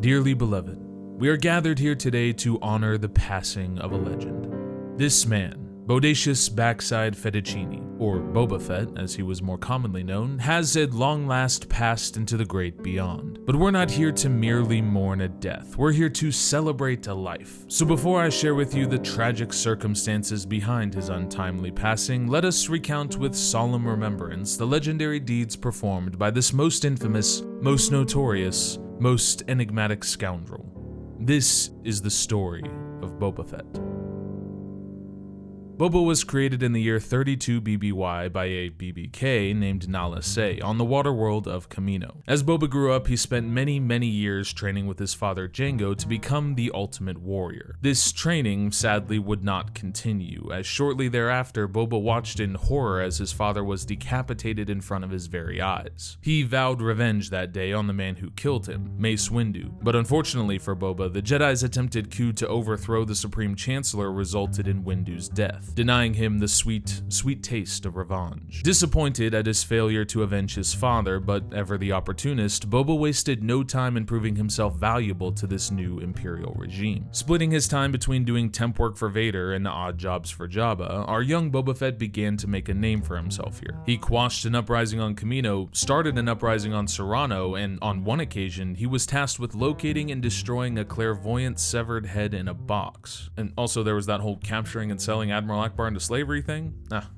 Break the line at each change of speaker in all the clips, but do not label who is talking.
Dearly beloved, we are gathered here today to honor the passing of a legend. This man, Bodacious Backside Fettuccine, or Boba Fett as he was more commonly known, has at long last passed into the great beyond. But we're not here to merely mourn a death, we're here to celebrate a life. So before I share with you the tragic circumstances behind his untimely passing, let us recount with solemn remembrance the legendary deeds performed by this most infamous, most notorious, most enigmatic scoundrel. This is the story of Boba Fett. Boba was created in the year 32 BBY by a BBK named Nala Se on the water world of Kamino. As Boba grew up, he spent many years training with his father Jango to become the ultimate warrior. This training sadly would not continue, as shortly thereafter Boba watched in horror as his father was decapitated in front of his very eyes. He vowed revenge that day on the man who killed him, Mace Windu, but unfortunately for Boba, the Jedi's attempted coup to overthrow the Supreme Chancellor resulted in Windu's death, denying him the sweet taste of revenge. Disappointed at his failure to avenge his father, but ever the opportunist, Boba wasted no time in proving himself valuable to this new Imperial regime. Splitting his time between doing temp work for Vader and odd jobs for Jabba, our young Boba Fett began to make a name for himself here. He quashed an uprising on Kamino, started an uprising on Serrano, and on one occasion, he was tasked with locating and destroying a clairvoyant severed head in a box. And also there was that whole capturing and selling Admiral Akbar into slavery thing?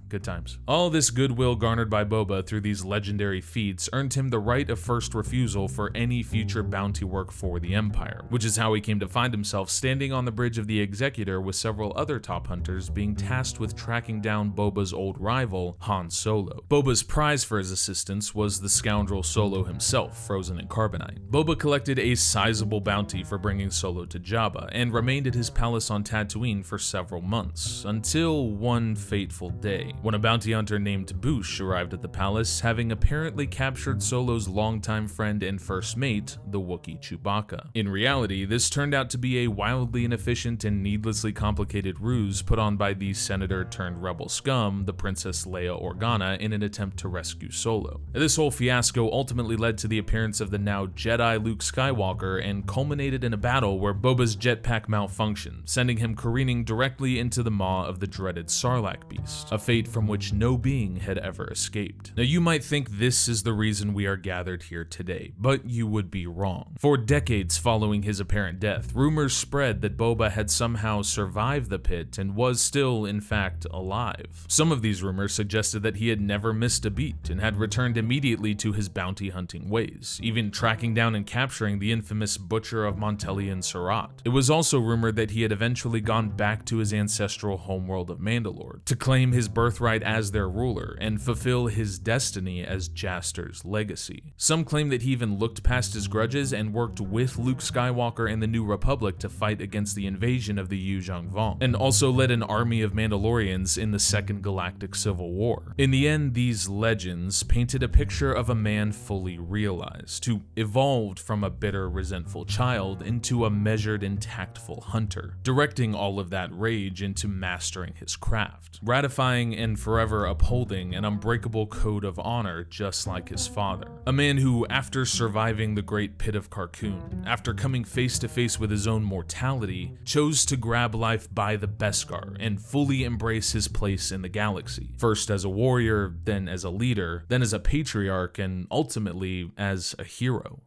Good times. All this goodwill garnered by Boba through these legendary feats earned him the right of first refusal for any future bounty work for the Empire, which is how he came to find himself standing on the bridge of the Executor with several other top hunters being tasked with tracking down Boba's old rival, Han Solo. Boba's prize for his assistance was the scoundrel Solo himself, frozen in carbonite. Boba collected a sizable bounty for bringing Solo to Jabba, and remained at his palace on Tatooine for several months, until one fateful day, when a bounty hunter named Boushh arrived at the palace, having apparently captured Solo's longtime friend and first mate, the Wookiee Chewbacca. In reality, this turned out to be a wildly inefficient and needlessly complicated ruse put on by the senator-turned-rebel scum, the Princess Leia Organa, in an attempt to rescue Solo. This whole fiasco ultimately led to the appearance of the now Jedi Luke Skywalker and culminated in a battle where Boba's jetpack malfunctioned, sending him careening directly into the maw of the dreaded Sarlacc beast, a fate from which no being had ever escaped. Now you might think this is the reason we are gathered here today, but you would be wrong. For decades following his apparent death, rumors spread that Boba had somehow survived the pit and was still, in fact, alive. Some of these rumors suggested that he had never missed a beat and had returned immediately to his bounty hunting ways, even tracking down and capturing the infamous Butcher of Montelian Surat. It was also rumored that he had eventually gone back to his ancestral homeworld of Mandalore to claim his birthright as their ruler and fulfill his destiny as Jaster's legacy. Some claim that he even looked past his grudges and worked with Luke Skywalker and the New Republic to fight against the invasion of the Yuuzhan Vong, and also led an army of Mandalorians in the Second Galactic Civil War. In the end, these legends painted a picture of a man fully realized, who evolved from a bitter, resentful child into a measured and tactful hunter, directing all of that rage into mastering his craft, ratifying and forever upholding an unbreakable code of honor just like his father. A man who, after surviving the Great Pit of Carkoon, after coming face to face with his own mortality, chose to grab life by the Beskar and fully embrace his place in the galaxy. First as a warrior, then as a leader, then as a patriarch, and ultimately as a hero.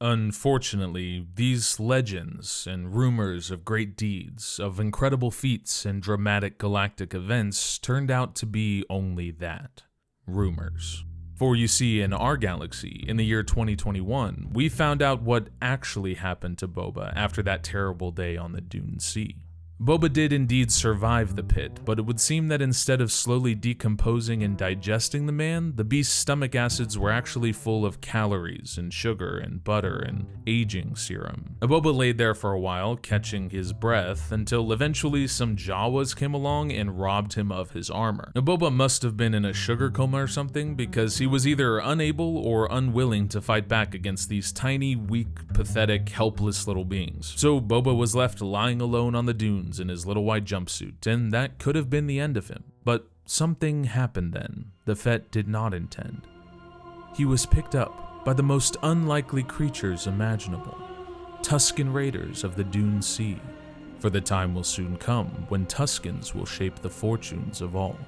Unfortunately, these legends and rumors of great deeds, of incredible feats and dramatic galactic events turned out to be only that, rumors. For you see, in our galaxy, in the year 2021, we found out what actually happened to Boba after that terrible day on the Dune Sea. Boba did indeed survive the pit, but it would seem that instead of slowly decomposing and digesting the man, the beast's stomach acids were actually full of calories and sugar and butter and aging serum. Boba laid there for a while, catching his breath, until eventually some Jawas came along and robbed him of his armor. Boba must have been in a sugar coma or something, because he was either unable or unwilling to fight back against these tiny, weak, pathetic, helpless little beings. So Boba was left lying alone on the dunes in his little white jumpsuit, and that could have been the end of him. But something happened then the Fett did not intend. He was picked up by the most unlikely creatures imaginable. Tusken raiders of the Dune Sea. For the time will soon come when Tuskens will shape the fortunes of all.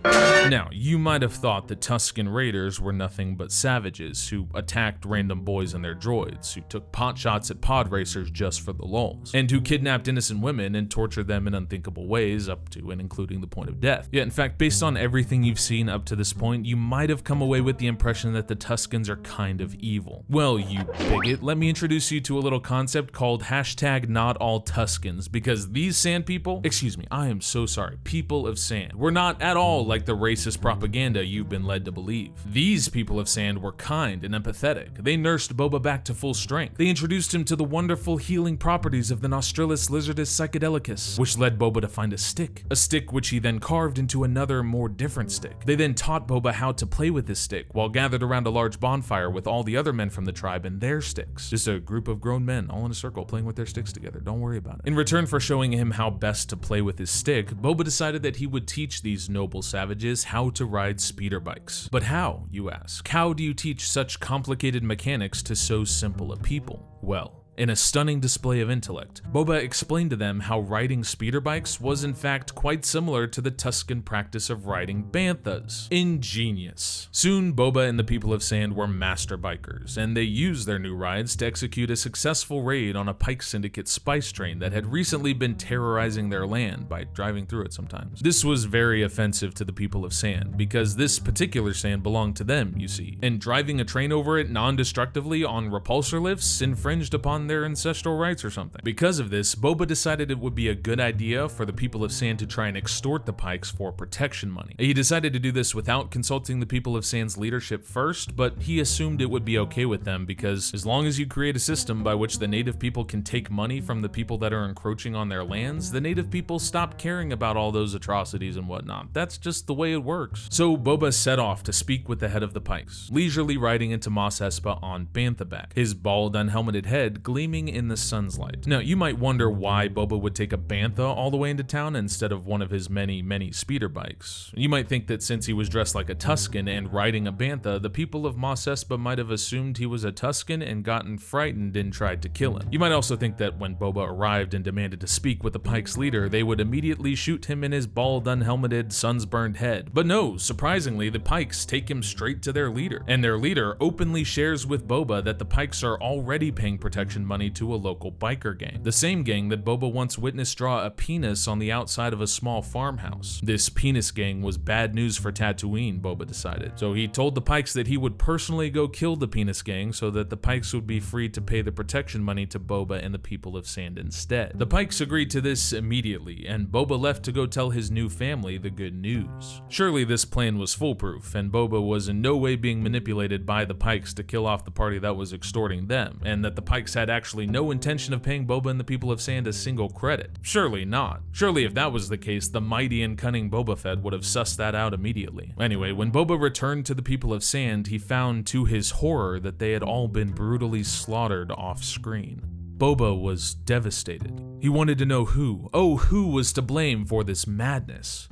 Now, you might have thought the Tusken Raiders were nothing but savages who attacked random boys and their droids, who took potshots at pod racers just for the lulz, and who kidnapped innocent women and tortured them in unthinkable ways up to and including the point of death. Yet, in fact, based on everything you've seen up to this point, you might have come away with the impression that the Tuskens are kind of evil. Well, you bigot, let me introduce you to a little concept called #NotAllTuskens, because these sand people, excuse me, I am so sorry, people of sand, were not at all like the racist propaganda you've been led to believe. These people of sand were kind and empathetic. They nursed Boba back to full strength. They introduced him to the wonderful healing properties of the Nostralis lizardus psychedelicus, which led Boba to find a stick which he then carved into another, more different stick. They then taught Boba how to play with this stick while gathered around a large bonfire with all the other men from the tribe and their sticks. Just a group of grown men all in a circle playing with their sticks together. Don't worry about it. In return for showing him how best to play with his stick, Boba decided that he would teach these noble savages how to ride speeder bikes. But how, you ask? How do you teach such complicated mechanics to so simple a people? Well, in a stunning display of intellect, Boba explained to them how riding speeder bikes was in fact quite similar to the Tusken practice of riding banthas. Ingenious. Soon, Boba and the people of sand were master bikers, and they used their new rides to execute a successful raid on a Pike Syndicate spice train that had recently been terrorizing their land by driving through it sometimes. This was very offensive to the people of sand, because this particular sand belonged to them, you see, and driving a train over it non-destructively on repulsor lifts infringed upon their ancestral rights or something. Because of this, Boba decided it would be a good idea for the people of sand to try and extort the Pikes for protection money. He decided to do this without consulting the people of sand's leadership first, but he assumed it would be okay with them because as long as you create a system by which the native people can take money from the people that are encroaching on their lands, the native people stop caring about all those atrocities and whatnot. That's just the way it works. So Boba set off to speak with the head of the Pikes, leisurely riding into Mos Espa on Bantha, his bald, unhelmeted head gleaming in the sun's light. Now, you might wonder why Boba would take a bantha all the way into town instead of one of his many speeder bikes. You might think that since he was dressed like a Tusken and riding a bantha, the people of Mos Espa might have assumed he was a Tusken and gotten frightened and tried to kill him. You might also think that when Boba arrived and demanded to speak with the Pike's leader, they would immediately shoot him in his bald, unhelmeted, sun's-burned head. But no, surprisingly, the Pikes take him straight to their leader, and their leader openly shares with Boba that the Pikes are already paying protection money to a local biker gang, the same gang that Boba once witnessed draw a penis on the outside of a small farmhouse. This penis gang was bad news for Tatooine, Boba decided, so he told the Pikes that he would personally go kill the penis gang so that the Pikes would be free to pay the protection money to Boba and the people of sand instead. The Pikes agreed to this immediately, and Boba left to go tell his new family the good news. Surely this plan was foolproof, and Boba was in no way being manipulated by the Pikes to kill off the party that was extorting them, and that the Pikes had actually no intention of paying Boba and the people of sand a single credit. Surely not. Surely if that was the case, the mighty and cunning Boba Fett would have sussed that out immediately. Anyway, when Boba returned to the people of sand, he found to his horror that they had all been brutally slaughtered off screen. Boba was devastated. He wanted to know who was to blame for this madness.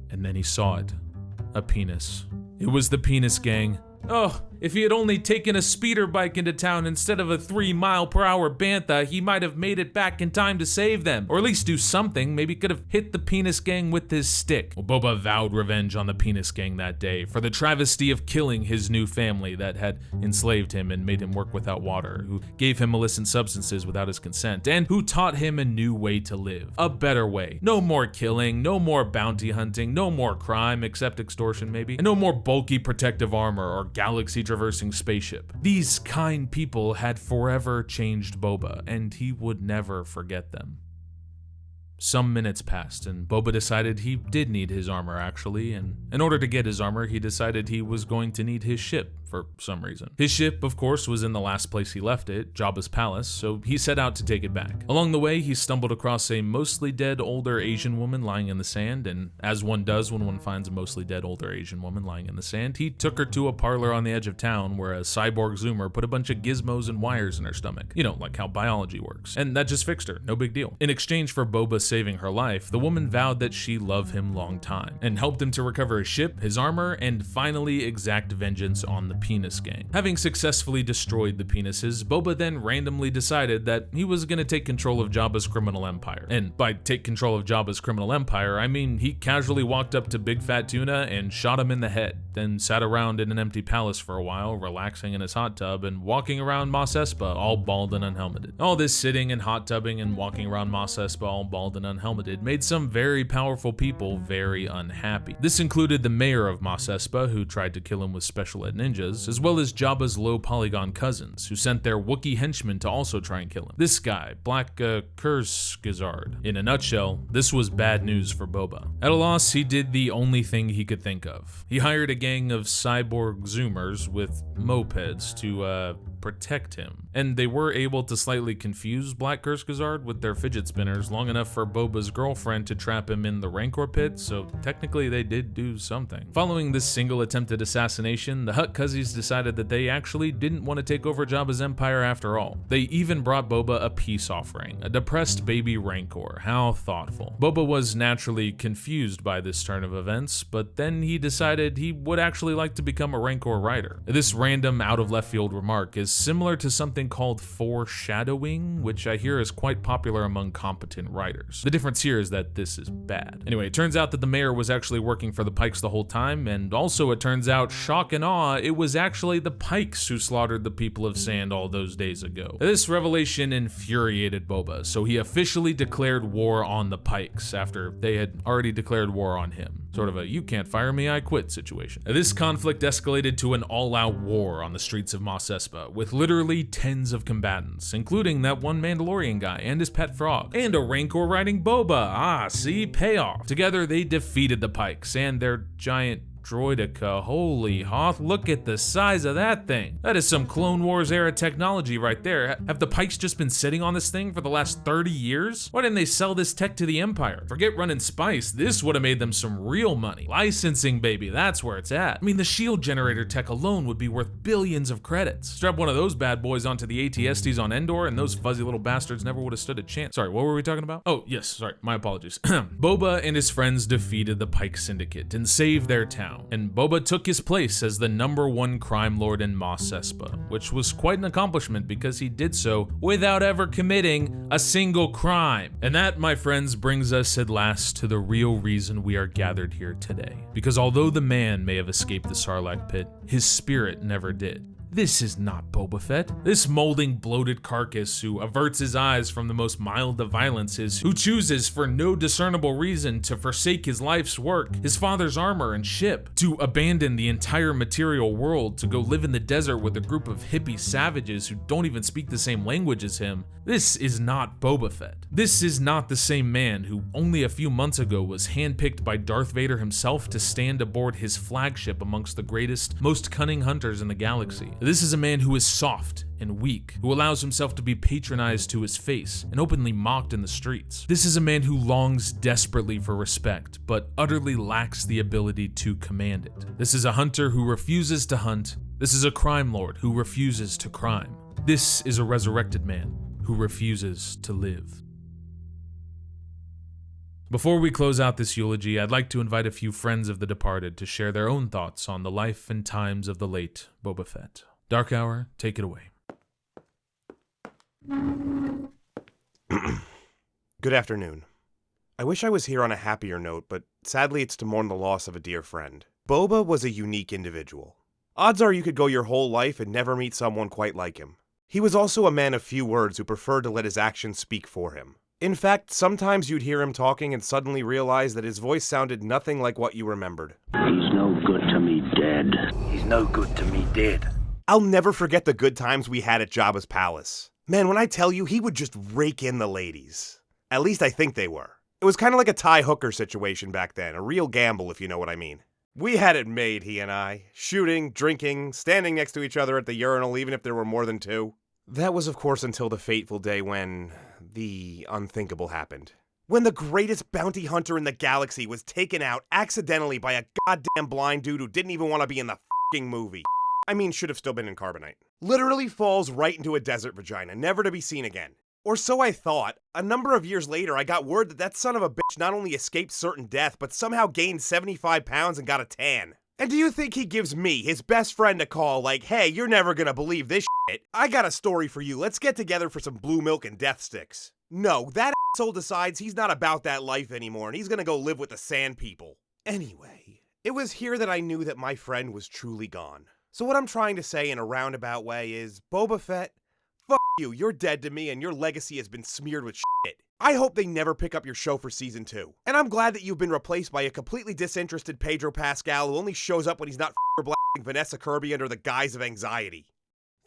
And then he saw it. A penis. It was the penis gang. Oh, if he had only taken a speeder bike into town instead of a 3-mile-per-hour bantha, he might have made it back in time to save them. Or at least do something. Maybe could have hit the penis gang with his stick. Well, Boba vowed revenge on the penis gang that day for the travesty of killing his new family that had enslaved him and made him work without water, who gave him illicit substances without his consent, and who taught him a new way to live. A better way. No more killing, no more bounty hunting, no more crime, except extortion maybe, and no more bulky protective armor or galaxy-traversing spaceship. These kind people had forever changed Boba, and he would never forget them. Some minutes passed, and Boba decided he did need his armor actually, and in order to get his armor, he decided he was going to need his ship for some reason. His ship, of course, was in the last place he left it, Jabba's palace, so he set out to take it back. Along the way, he stumbled across a mostly dead older Asian woman lying in the sand, and as one does when one finds a mostly dead older Asian woman lying in the sand, he took her to a parlor on the edge of town where a cyborg zoomer put a bunch of gizmos and wires in her stomach. You know, like how biology works. And that just fixed her, no big deal. In exchange for Boba saving her life, the woman vowed that she loved him long time, and helped him to recover his ship, his armor, and finally exact vengeance on the Penis Gang. Having successfully destroyed the penises, Boba then randomly decided that he was going to take control of Jabba's criminal empire. And by take control of Jabba's criminal empire, I mean he casually walked up to Big Fat Tuna and shot him in the head, then sat around in an empty palace for a while, relaxing in his hot tub and walking around Mos Espa all bald and unhelmeted. All this sitting and hot tubbing and walking around Mos Espa all bald and unhelmeted made some very powerful people very unhappy. This included the mayor of Mos Espa, who tried to kill him with special ed ninjas, as well as Jabba's low polygon cousins, who sent their Wookiee henchmen to also try and kill him. This guy, Black Ctrl+Z. In a nutshell, this was bad news for Boba. At a loss, he did the only thing he could think of. He hired a gang of cyborg zoomers with mopeds to protect him, and they were able to slightly confuse Black Ctrl+Z with their fidget spinners long enough for Boba's girlfriend to trap him in the Rancor pit, so technically they did do something. Following this single attempted assassination, the Hutt Cuzzies decided that they actually didn't want to take over Jabba's empire after all. They even brought Boba a peace offering, a depressed baby Rancor. How thoughtful. Boba was naturally confused by this turn of events, but then he decided he would actually like to become a Rancor rider. This random out of left field remark is similar to something called foreshadowing, which I hear is quite popular among competent writers. The difference here is that this is bad. Anyway, it turns out that the mayor was actually working for the Pikes the whole time, and also it turns out, shock and awe, it was actually the Pikes who slaughtered the people of Sand all those days ago. This revelation infuriated Boba, so he officially declared war on the Pikes after they had already declared war on him. Sort of a you can't fire me, I quit situation. This conflict escalated to an all-out war on the streets of Mos Espa, with literally tens of combatants, including that one Mandalorian guy and his pet frog, and a Rancor riding Boba. Ah, see, payoff. Together they defeated the Pikes and their giant droidica. Holy Hoth, look at the size of that thing. That is some Clone Wars era technology right there. Have the Pikes just been sitting on this thing for the last 30 years? Why didn't they sell this tech to the Empire? Forget running spice, this would have made them some real money. Licensing, baby, that's where it's at. I mean, the shield generator tech alone would be worth billions of credits. Strap one of those bad boys onto the AT-STs on Endor and those fuzzy little bastards never would have stood a chance. Sorry, what were we talking about? Oh, yes, sorry, my apologies. Boba and his friends defeated the Pike Syndicate and saved their town. And Boba took his place as the #1 crime lord in Mos Espa, which was quite an accomplishment because he did so without ever committing a single crime. And that, my friends, brings us at last to the real reason we are gathered here today. Because although the man may have escaped the Sarlacc pit, his spirit never did. This is not Boba Fett. This molding, bloated carcass who averts his eyes from the most mild of violences, who chooses for no discernible reason to forsake his life's work, his father's armor and ship, to abandon the entire material world to go live in the desert with a group of hippie savages who don't even speak the same language as him. This is not Boba Fett. This is not the same man who only a few months ago was handpicked by Darth Vader himself to stand aboard his flagship amongst the greatest, most cunning hunters in the galaxy. This is a man who is soft and weak, who allows himself to be patronized to his face and openly mocked in the streets. This is a man who longs desperately for respect, but utterly lacks the ability to command it. This is a hunter who refuses to hunt. This is a crime lord who refuses to crime. This is a resurrected man who refuses to live. Before we close out this eulogy, I'd like to invite a few friends of the departed to share their own thoughts on the life and times of the late Boba Fett. Dark Hour, take it away.
Good afternoon. I wish I was here on a happier note, but sadly it's to mourn the loss of a dear friend. Boba was a unique individual. Odds are you could go your whole life and never meet someone quite like him. He was also a man of few words who preferred to let his actions speak for him. In fact, sometimes you'd hear him talking and suddenly realize that his voice sounded nothing like what you remembered.
He's no good to me dead. He's no good to me dead.
I'll never forget the good times we had at Jabba's palace. Man, when I tell you, he would just rake in the ladies. At least I think they were. It was kind of like a Ty Hooker situation back then, a real gamble if you know what I mean. We had it made, he and I. Shooting, drinking, standing next to each other at the urinal even if there were more than two. That was of course until the fateful day when the unthinkable happened. When the greatest bounty hunter in the galaxy was taken out accidentally by a goddamn blind dude who didn't even want to be in the f***ing movie. I mean, should have still been in carbonite. Literally falls right into a desert vagina, never to be seen again. Or so I thought. A number of years later, I got word that that son of a bitch not only escaped certain death, but somehow gained 75 pounds and got a tan. And do you think he gives me, his best friend, a call like, hey, you're never gonna believe this shit. I got a story for you. Let's get together for some blue milk and death sticks. No, that asshole decides he's not about that life anymore and he's gonna go live with the sand people. Anyway, it was here that I knew that my friend was truly gone. So what I'm trying to say in a roundabout way is, Boba Fett, fuck you, you're dead to me and your legacy has been smeared with shit. I hope they never pick up your show for season 2. And I'm glad that you've been replaced by a completely disinterested Pedro Pascal who only shows up when he's not blasting Vanessa Kirby under the guise of anxiety.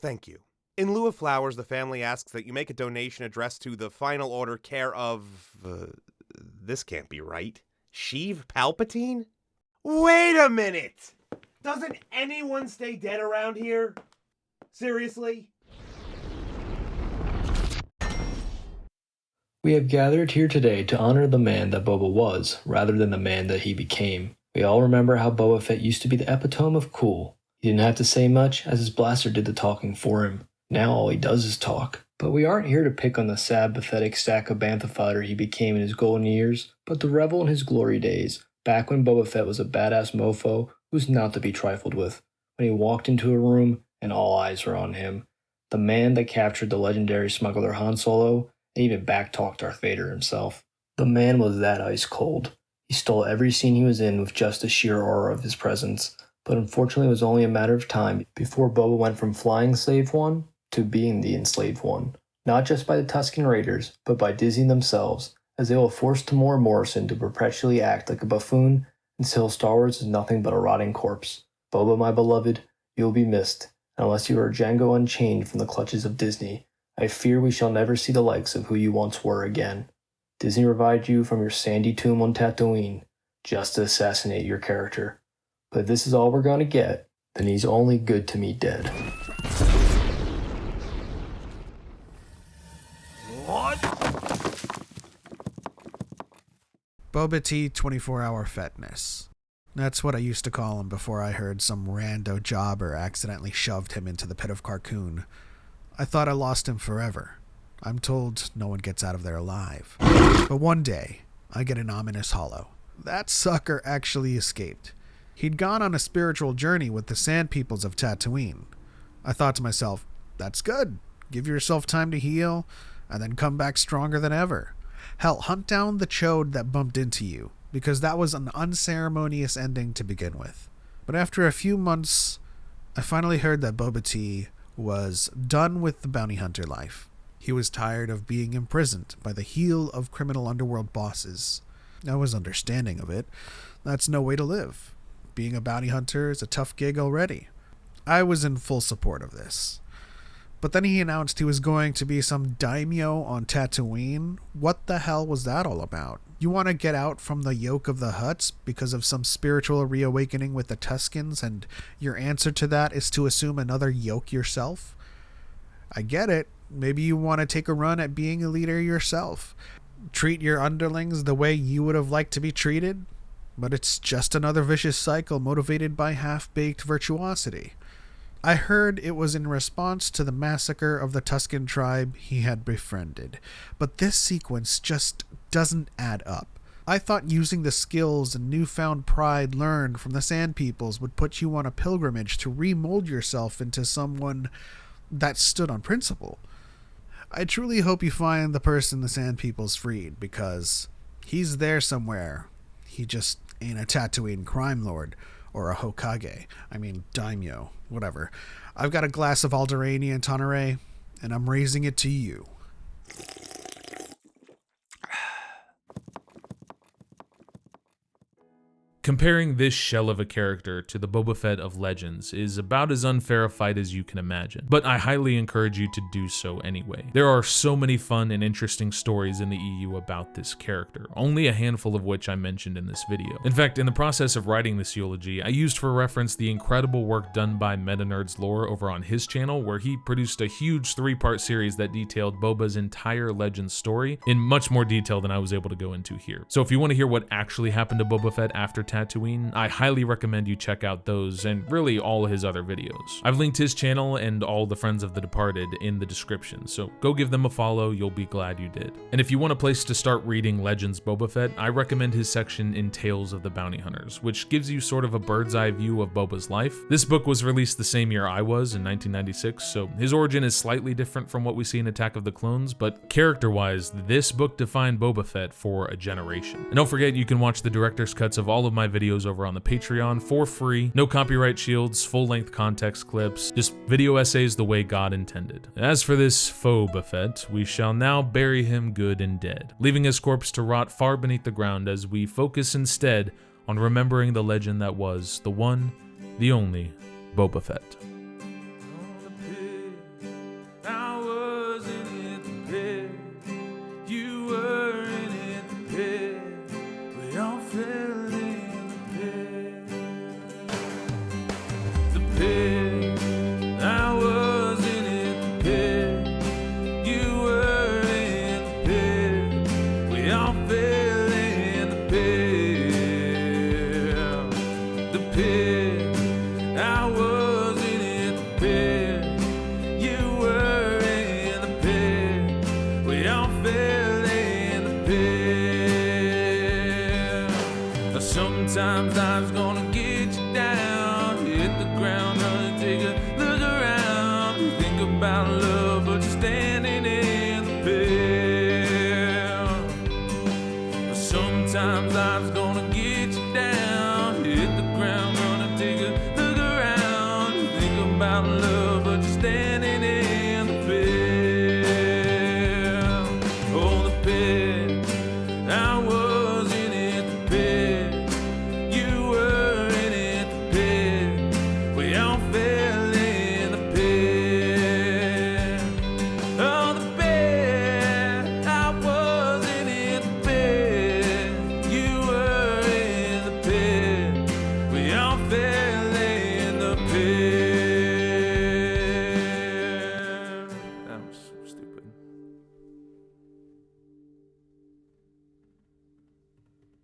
Thank you. In lieu of flowers, the family asks that you make a donation addressed to the Final Order care of... this can't be right. Sheev Palpatine? Wait a minute! Doesn't anyone stay dead around here? Seriously?
We have gathered here today to honor the man that Boba was, rather than the man that he became. We all remember how Boba Fett used to be the epitome of cool. He didn't have to say much, as his blaster did the talking for him. Now all he does is talk. But we aren't here to pick on the sad, pathetic stack of bantha fodder he became in his golden years, but to revel in his glory days, back when Boba Fett was a badass mofo who's not to be trifled with. When he walked into a room and all eyes were on him. The man that captured the legendary smuggler Han Solo, and even backtalked Darth Vader himself. The man was that ice cold. He stole every scene he was in with just the sheer aura of his presence, but unfortunately it was only a matter of time before Boba went from flying Slave One to being the enslaved one. Not just by the Tusken Raiders, but by Disney themselves, as they will force Tamora Morrison to perpetually act like a buffoon until Star Wars is nothing but a rotting corpse. Boba, my beloved, you will be missed, unless you are Django Unchained from the clutches of Disney. I fear we shall never see the likes of who you once were again. Disney revived you from your sandy tomb on Tatooine, just to assassinate your character. But if this is all we're going to get, then he's only good to me dead.
What?
Boba T 24-hour Fettness. That's what I used to call him before I heard some rando jobber accidentally shoved him into the pit of Carcoon. I thought I lost him forever. I'm told no one gets out of there alive. But one day, I get an ominous holo. That sucker actually escaped. He'd gone on a spiritual journey with the Sand Peoples of Tatooine. I thought to myself, that's good. Give yourself time to heal, and then come back stronger than ever. Hell, hunt down the chode that bumped into you, because that was an unceremonious ending to begin with. But after a few months, I finally heard that Boba T was done with the bounty hunter life. He was tired of being imprisoned by the heel of criminal underworld bosses. I was understanding of it. That's no way to live. Being a bounty hunter is a tough gig already. I was in full support of this. But then he announced he was going to be some daimyo on Tatooine. What the hell was that all about? You want to get out from the yoke of the Hutts because of some spiritual reawakening with the Tuskens, and your answer to that is to assume another yoke yourself? I get it. Maybe you want to take a run at being a leader yourself. Treat your underlings the way you would have liked to be treated, but it's just another vicious cycle motivated by half-baked virtuosity. I heard it was in response to the massacre of the Tusken tribe he had befriended, but this sequence just doesn't add up. I thought using the skills and newfound pride learned from the Sand Peoples would put you on a pilgrimage to remold yourself into someone that stood on principle. I truly hope you find the person the Sand Peoples freed, because he's there somewhere. He just ain't a Tatooine crime lord or a Hokage. I mean, daimyo, whatever. I've got a glass of Alderanian Tonneray, and I'm raising it to you.
Comparing this shell of a character to the Boba Fett of Legends is about as unfair a fight as you can imagine, but I highly encourage you to do so anyway. There are so many fun and interesting stories in the EU about this character, only a handful of which I mentioned in this video. In fact, in the process of writing this eulogy, I used for reference the incredible work done by Metanerdz Lore over on his channel, where he produced a huge 3-part series that detailed Boba's entire Legends story in much more detail than I was able to go into here. So if you want to hear what actually happened to Boba Fett after Tatooine, I highly recommend you check out those and really all his other videos. I've linked his channel and all the Friends of the Departed in the description, so go give them a follow, you'll be glad you did. And if you want a place to start reading Legends Boba Fett, I recommend his section in Tales of the Bounty Hunters, which gives you sort of a bird's eye view of Boba's life. This book was released the same year I was, in 1996, so his origin is slightly different from what we see in Attack of the Clones, but character-wise, this book defined Boba Fett for a generation. And don't forget, you can watch the director's cuts of all of my videos over on the Patreon for free. No copyright shields, full-length context clips, just video essays the way God intended. As for this faux Boba Fett, we shall now bury him good and dead, leaving his corpse to rot far beneath the ground as we focus instead on remembering the legend that was the one, the only Boba Fett. Sometimes life's gonna